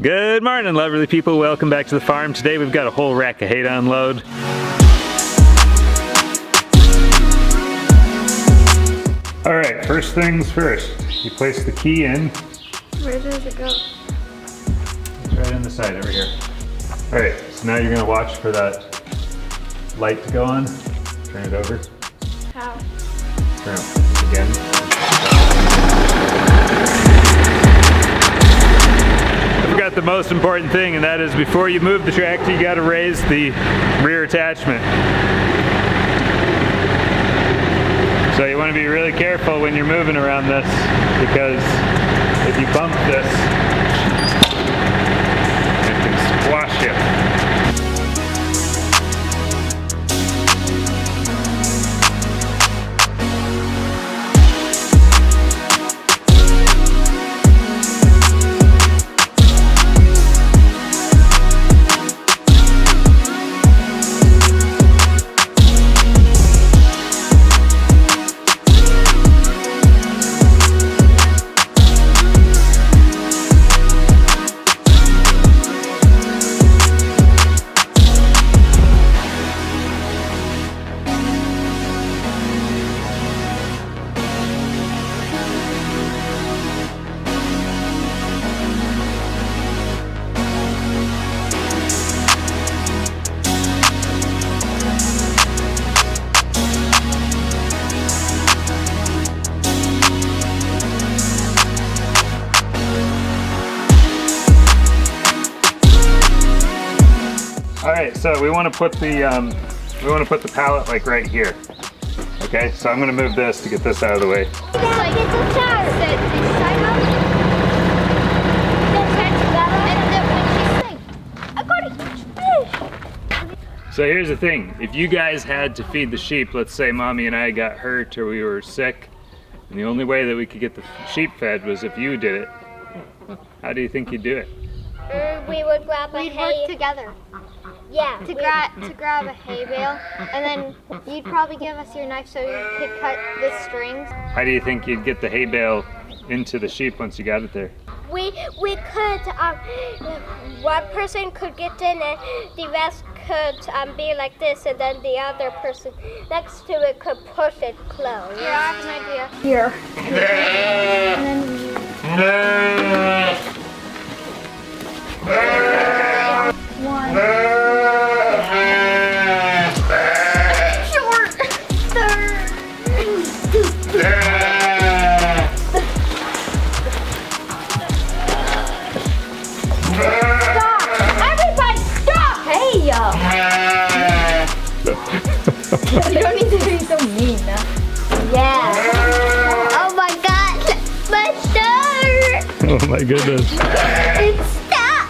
Good morning, lovely people. Welcome back to the farm. Today we've got a whole rack of hay to unload. All right, first things first. You place the key in. Where does it go? It's right in the side over here. All right, so now you're gonna watch for that light to go on. Turn it over. How? Turn it again. I forgot the most important thing, and that is before you move the tractor, you gotta raise the rear attachment. So you wanna be really careful when you're moving around this, because if you bump this, it can squash you. All right, so we want to put the pallet like right here. Okay, so I'm going to move this to get this out of the way. So here's the thing, if you guys had to feed the sheep, let's say mommy and I got hurt or we were sick, and the only way that we could get the sheep fed was if you did it, how do you think you'd do it? We would grab a hay. We'd work together. Yeah. To grab a hay bale, and then you'd probably give us your knife so you could cut the strings. How do you think you'd get the hay bale into the sheep once you got it there? We could one person could get in and the rest could be like this, and then the other person next to it could push it close. Here, I have an idea. Here. And then one. Short. Third. Stop! Everybody stop! Hey! You don't need to be so mean. Yeah. Oh my God! My shirt! Oh my goodness. It's stuck!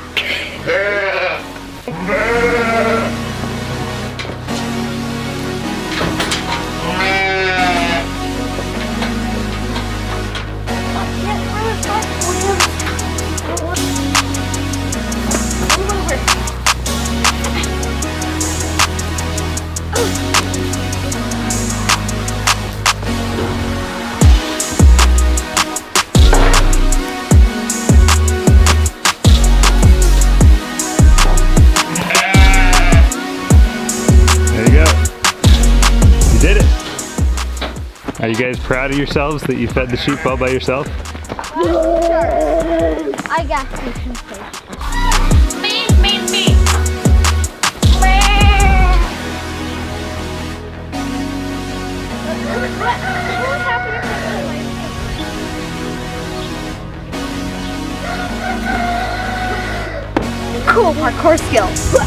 Are you guys proud of yourselves that you fed the sheep all by yourself? Sure. I got you. Cool parkour skills.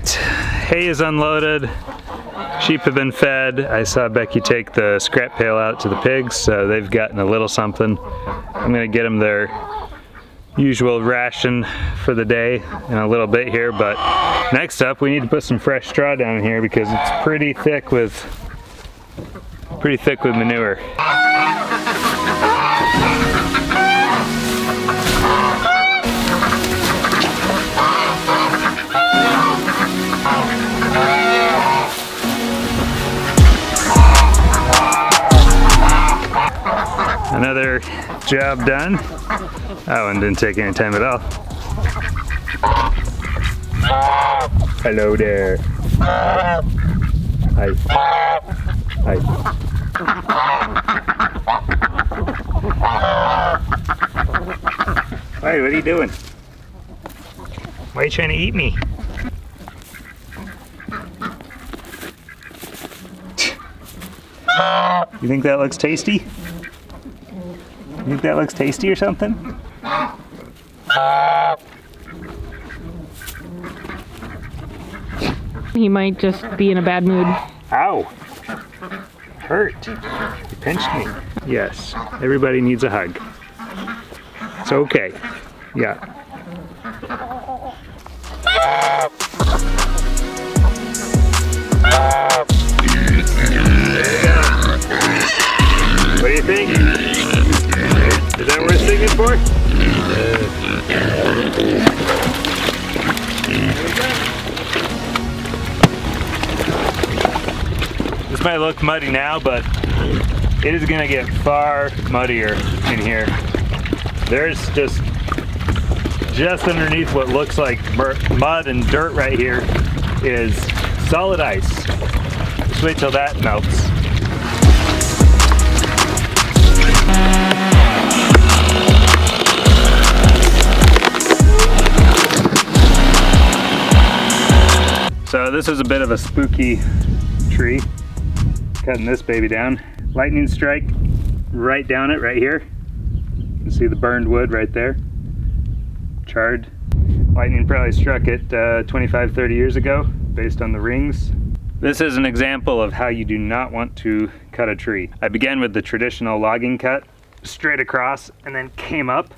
right, hay is unloaded. Sheep have been fed. I saw Becky take the scrap pail out to the pigs, so they've gotten a little something. I'm gonna get them their usual ration for the day in a little bit here, but next up we need to put some fresh straw down here because it's pretty thick with manure. Another job done. That one didn't take any time at all. Hello there. Hi. Hi. Hey, what are you doing? Why are you trying to eat me? You think that looks tasty? You think that looks tasty or something? He might just be in a bad mood. Ow! Hurt. You pinched me. Yes, everybody needs a hug. It's okay. Yeah. What do you think? Is that worth singing for? This might look muddy now, but it is gonna get far muddier in here. There's just underneath what looks like mud and dirt right here is solid ice. Just wait till that melts. So this is a bit of a spooky tree. Cutting this baby down. Lightning strike right down it right here. You can see the burned wood right there. Charred. Lightning probably struck it 25-30 years ago based on the rings. This is an example of how you do not want to cut a tree. I began with the traditional logging cut, straight across, and then came up.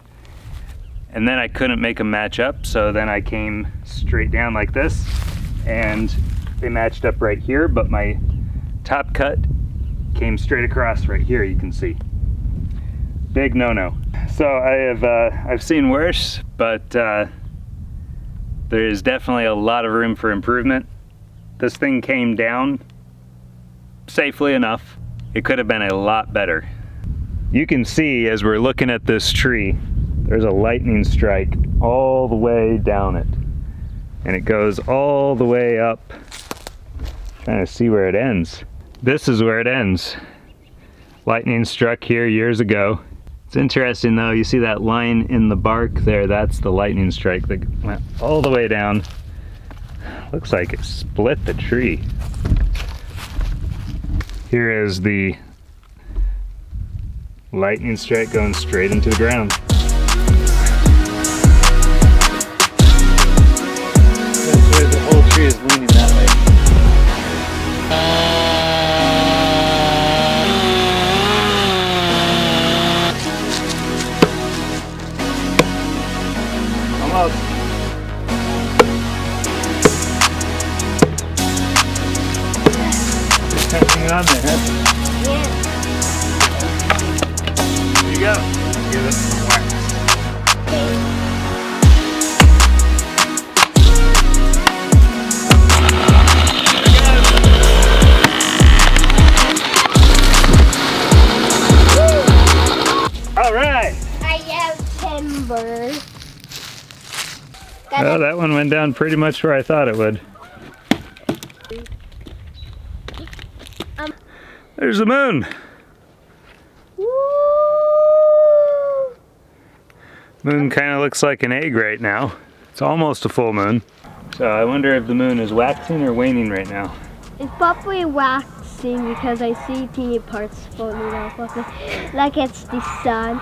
And then I couldn't make them match up, so then I came straight down like this. And they matched up right here, but my top cut came straight across right here, you can see. Big no-no. So I've seen worse, but there is definitely a lot of room for improvement. This thing came down safely enough. It could have been a lot better. You can see as we're looking at this tree, there's a lightning strike all the way down it. And it goes all the way up. Trying to see where it ends. This is where it ends. Lightning struck here years ago. It's interesting though, you see that line in the bark there, that's the lightning strike that went all the way down. Looks like it split the tree. Here is the lightning strike going straight into the ground. The whole tree is leaning that way. Almost. Just touching it on there, huh? Yeah. Here you go. Give it some wax. Well, that one went down pretty much where I thought it would. There's the moon. Woo! Moon kind of looks like an egg right now. It's almost a full moon. So I wonder if the moon is waxing or waning right now. It's probably waxing because I see teeny parts floating off of it, like it's the sun.